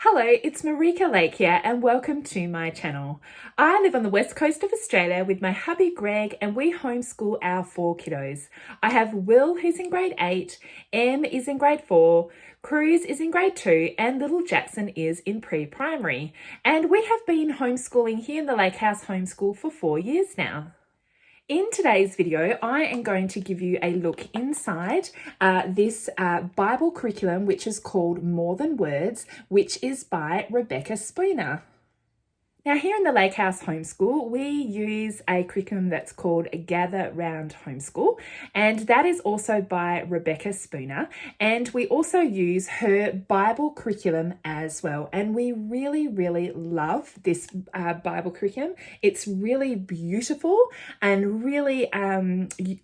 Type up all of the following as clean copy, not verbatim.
Hello, it's Marika Lake here and welcome to my channel. I live on the west coast of Australia with my hubby Greg and we homeschool our 4 kiddos. I have Will who's in grade 8, Em is in grade 4, Cruz is in grade 2 and little Jackson is in pre-primary. And we have been homeschooling here in the Lake House Homeschool for 4 years now. In today's video, I am going to give you a look inside this Bible curriculum, which is called More Than Words, which is by Rebecca Spooner. Now here in the Lake House Homeschool, we use a curriculum that's called Gather Round Homeschool, and that is also by Rebecca Spooner. And we also use her Bible curriculum as well. And we really, really love this Bible curriculum. It's really beautiful and really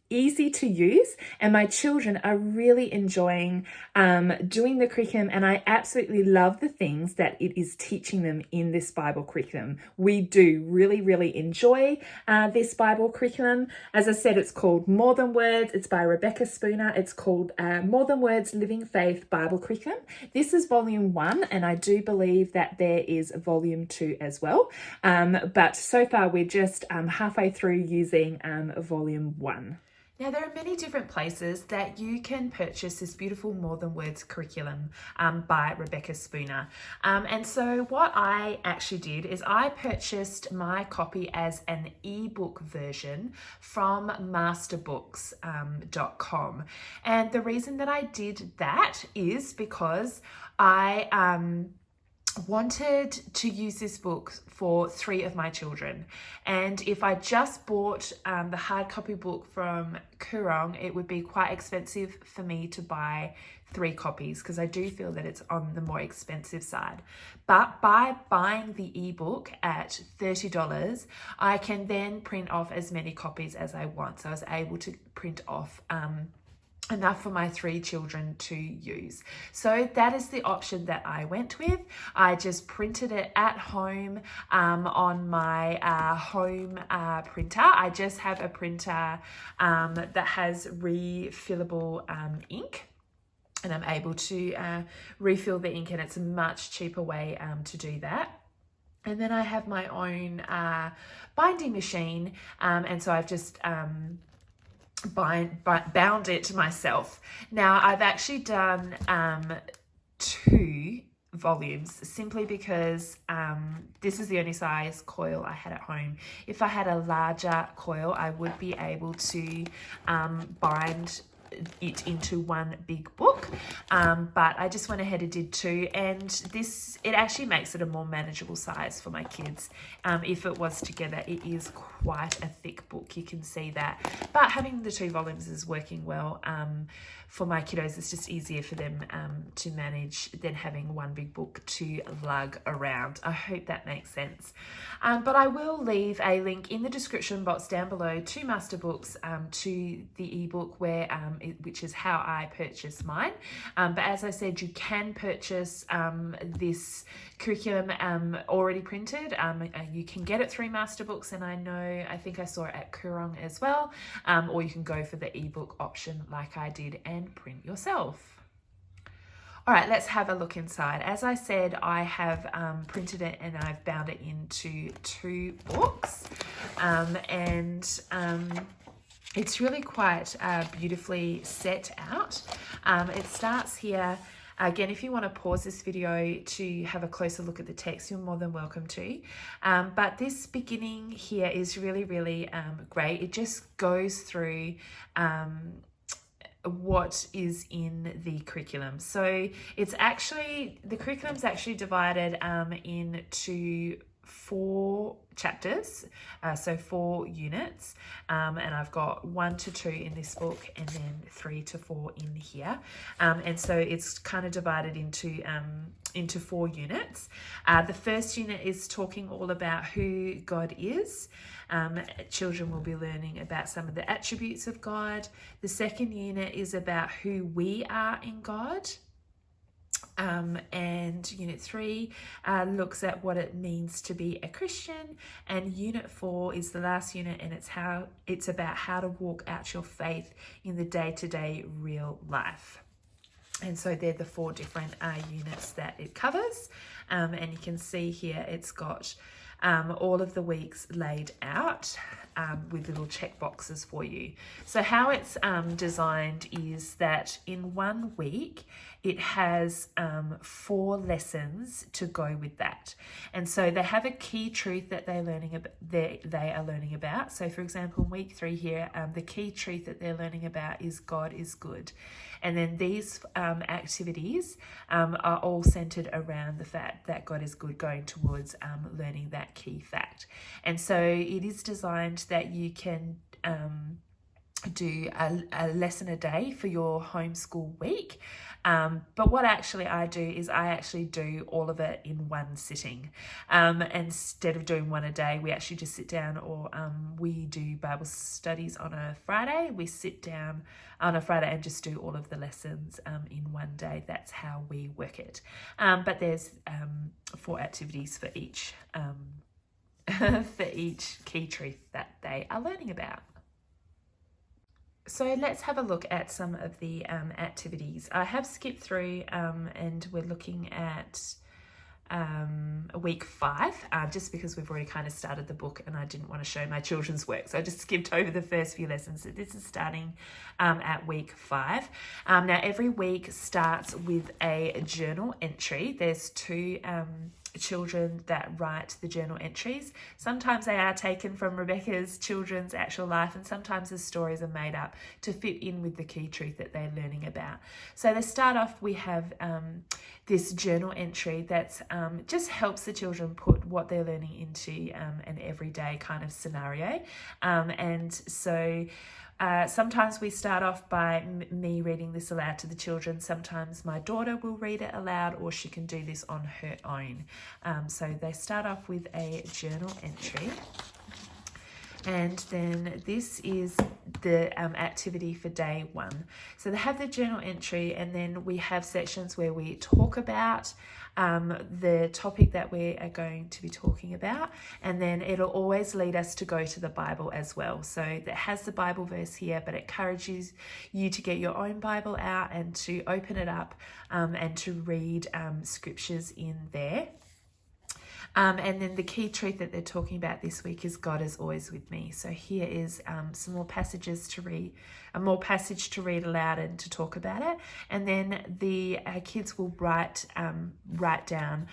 easy to use. And my children are really enjoying doing the curriculum, and I absolutely love the things that it is teaching them in this Bible curriculum. We do really enjoy this Bible curriculum. As I said, it's called More Than Words. It's by Rebecca Spooner. It's called More Than Words Living Faith Bible Curriculum. This is volume 1, and I do believe that there is volume 2 as well. But so far we're just halfway through using volume 1. Now, there are many different places that you can purchase this beautiful More Than Words curriculum by Rebecca Spooner. And so what I actually did is I purchased my copy as an ebook version from masterbooks.com. And the reason that I did that is because I wanted to use this book for 3 of my children, and if I just bought the hard copy book from Koorong, it would be quite expensive for me to buy 3 copies because I do feel that it's on the more expensive side. But by buying the ebook at $30, I can then print off as many copies as I want. So I was able to print off enough for my 3 children to use. So that is the option that I went with. I just printed it at home on my home printer. I just have a printer that has refillable ink, and I'm able to refill the ink, and it's a much cheaper way to do that. And then I have my own binding machine, and so I've just bound it myself. Now I've actually done 2 volumes simply because this is the only size coil I had at home. If I had a larger coil, I would be able to bind it into one big book, but I just went ahead and did 2, and it actually makes it a more manageable size for my kids. If it was together, it is quite a thick book, you can see that, but having the 2 volumes is working well for my kiddos. It's just easier for them to manage than having one big book to lug around. I hope that makes sense. But I will leave a link in the description box down below to Masterbooks, to the ebook which is how I purchased mine. But as I said, you can purchase this curriculum already printed. You can get it through Masterbooks, and I think I saw it at Koorong as well. Or you can go for the ebook option like I did and print yourself. All right, let's have a look inside. As I said, I have printed it and I've bound it into 2 books, it's really quite beautifully set out. It starts here. Again, if you want to pause this video to have a closer look at the text, you're more than welcome to. But this beginning here is really great. It just goes through what is in the curriculum. So the curriculum's actually divided into 4 chapters, so 4 units, and I've got 1 to 2 in this book and then 3 to 4 in here, and so it's kind of divided into 4 units. The first unit is talking all about who God is. Children will be learning about some of the attributes of God. The second unit is about who we are in God. And unit 3 looks at what it means to be a Christian, and unit 4 is the last unit, and it's about how to walk out your faith in the day-to-day real life. And so they're the 4 different units that it covers. And you can see here it's got all of the weeks laid out with little check boxes for you. So how it's designed is that in 1 week, it has 4 lessons to go with that. And so they have a key truth that they are learning about. So for example, in week 3 here, the key truth that they're learning about is God is good. And then these activities are all centered around the fact that God is good, going towards learning that key fact. And so it is designed that you can do a lesson a day for your homeschool week. But what actually I do is I actually do all of it in one sitting. Instead of doing one a day, we actually just sit down, or we do Bible studies on a Friday. We sit down on a Friday and just do all of the lessons in one day. That's how we work it. But there's 4 activities for each for each key truth that they are learning about. So let's have a look at some of the activities. I have skipped through and we're looking at week 5, just because we've already kind of started the book and I didn't want to show my children's work. So I just skipped over the first few lessons. So this is starting at week 5. Now every week starts with a journal entry. There's 2 children that write the journal entries. Sometimes they are taken from Rebecca's children's actual life, and sometimes the stories are made up to fit in with the key truth that they're learning about. So they start off, we have this journal entry that just helps the children put what they're learning into an everyday kind of scenario. And so sometimes we start off by me reading this aloud to the children. Sometimes my daughter will read it aloud, or she can do this on her own. So they start off with a journal entry. And then this is the activity for day 1. So they have the journal entry, and then we have sections where we talk about the topic that we are going to be talking about, and then it'll always lead us to go to the Bible as well. So it has the Bible verse here, but it encourages you to get your own Bible out and to open it up and to read scriptures in there. And then the key truth that they're talking about this week is God is always with me. So here is some more passages to read, a more passage to read aloud and to talk about it. And then the kids will write down,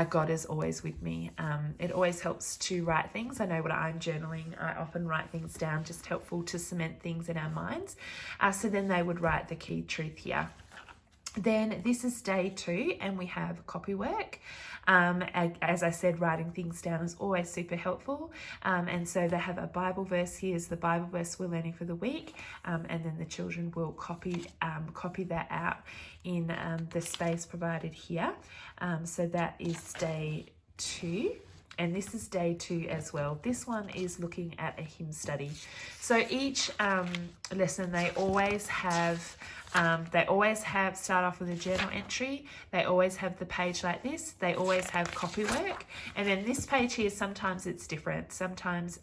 God is always with me. It always helps to write things. I know when I'm journaling, I often write things down, just helpful to cement things in our minds. So then they would write the key truth here. Then this is day 2, and we have copy work. As I said, writing things down is always super helpful. And so they have a Bible verse. Here's the Bible verse we're learning for the week. And then the children will copy that out in the space provided here. So that is day 2. And this is day 2 as well. This one is looking at a hymn study. So each lesson, they always have start off with a journal entry. They always have the page like this. They always have copy work. And then this page here, sometimes it's different. Sometimes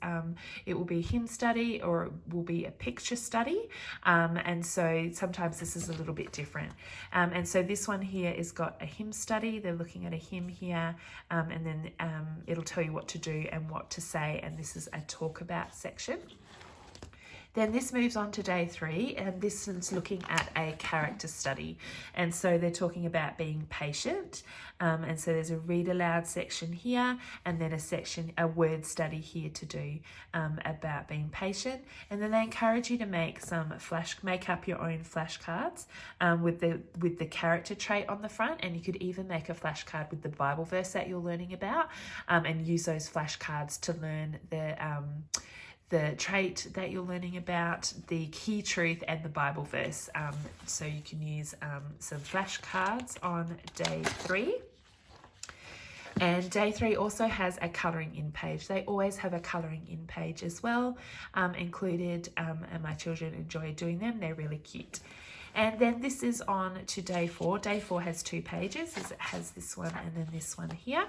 it will be a hymn study, or it will be a picture study. And so sometimes this is a little bit different. And so this one here has got a hymn study. They're looking at a hymn here. And then it'll tell you what to do and what to say. And this is a talk about section. Then this moves on to day 3, and this is looking at a character study. And so they're talking about being patient. And so there's a read aloud section here, and then a word study here to do about being patient. And then they encourage you to make up your own flashcards with the character trait on the front. And you could even make a flashcard with the Bible verse that you're learning about, and use those flashcards to learn the trait that you're learning about, the key truth, and the Bible verse. So you can use some flashcards on day 3. And day 3 also has a colouring in page. They always have a colouring in page as well, included, and my children enjoy doing them. They're really cute. And then this is on to day 4. Day 4 has 2 pages. It has this one and then this one here.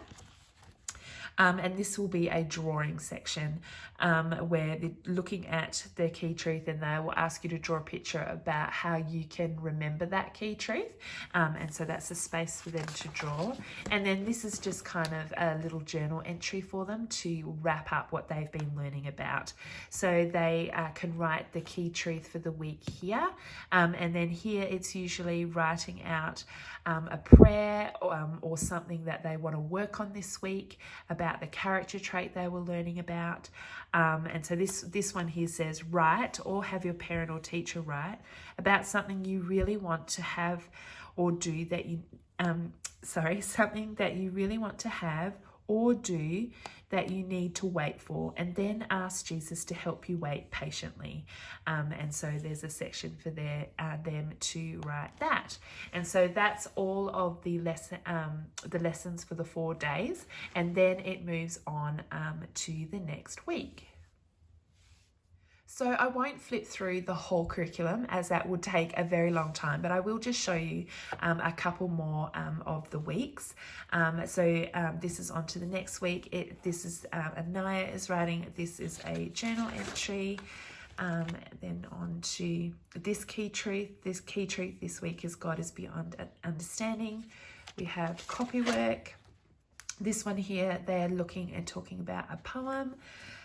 And this will be a drawing section where they're looking at the key truth, and they will ask you to draw a picture about how you can remember that key truth. And so that's a space for them to draw. And then this is just kind of a little journal entry for them to wrap up what they've been learning about. So they can write the key truth for the week here. And then here it's usually writing out a prayer or something that they want to work on this week about the character trait they were learning about. And so this one here says, write or have your parent or teacher write about something you really want to have or do that you, something that you really want to have or do that you need to wait for, and then ask Jesus to help you wait patiently. And so there's a section for them to write that. And so that's all of the lessons for the 4 days, and then it moves on to the next week. So I won't flip through the whole curriculum, as that would take a very long time, but I will just show you a couple more of the weeks. This is on to the next week. This is Anaya is writing. This is a journal entry. Then on to this key truth. This key truth this week is God is beyond understanding. We have copy work. This one here, they're looking and talking about a poem.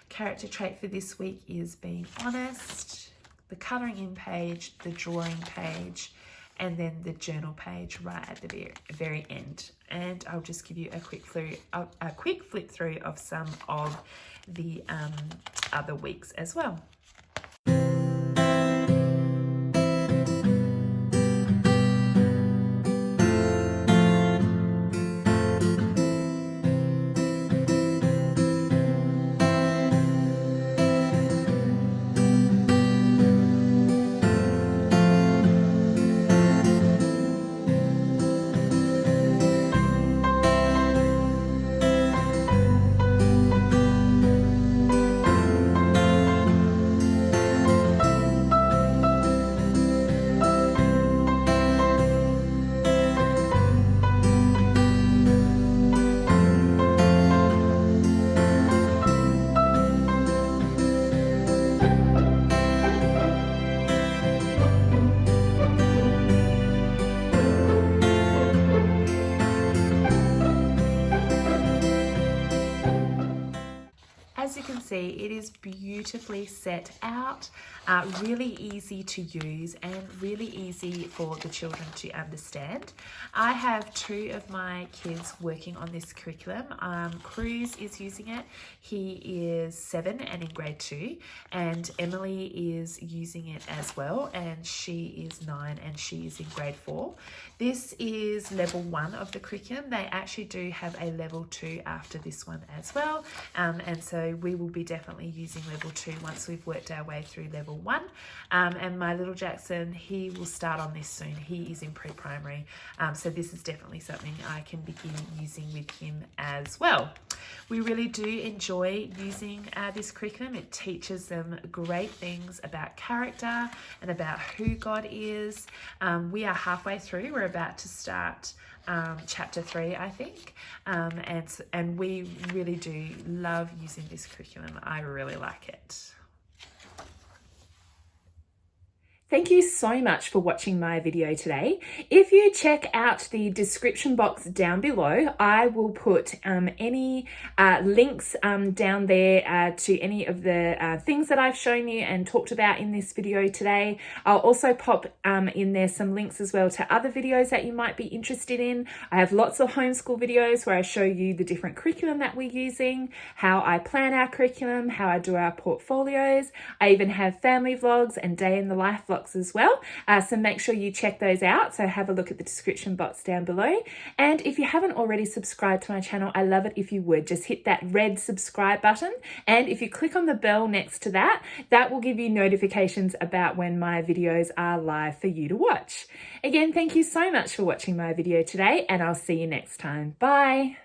Character trait for this week is being honest. The colouring in page, the drawing page, and then the journal page right at the very end. And I'll just give you a quick flip through of some of the other weeks as well. As you can see, it is beautifully set out, really easy to use and really easy for the children to understand. I have 2 of my kids working on this curriculum. Cruz is using it. He is 7 and in grade 2, and Emily is using it as well, and she is 9 and she is in grade 4. This is level 1 of the curriculum. They actually do have a level 2 after this one as well, and so we will be definitely using level 2 once we've worked our way through level 1. And my little Jackson, he will start on this soon. He is in pre-primary, so this is definitely something I can begin using with him as well. We really do enjoy using this curriculum. It teaches them great things about character and about who God is. We are halfway through. We're about to start chapter 3, I think, and we really do love using this curriculum. I really like it. Thank you so much for watching my video today. If you check out the description box down below, I will put any links down there to any of the things that I've shown you and talked about in this video today. I'll also pop in there some links as well to other videos that you might be interested in. I have lots of homeschool videos where I show you the different curriculum that we're using, how I plan our curriculum, how I do our portfolios. I even have family vlogs and day in the life vlogs as well, so make sure you check those out. So have a look at the description box down below, and if you haven't already subscribed to my channel, I love it if you would just hit that red subscribe button, and if you click on the bell next to that, that will give you notifications about when my videos are live for you to watch. Again, thank you so much for watching my video today, and I'll see you next time. Bye.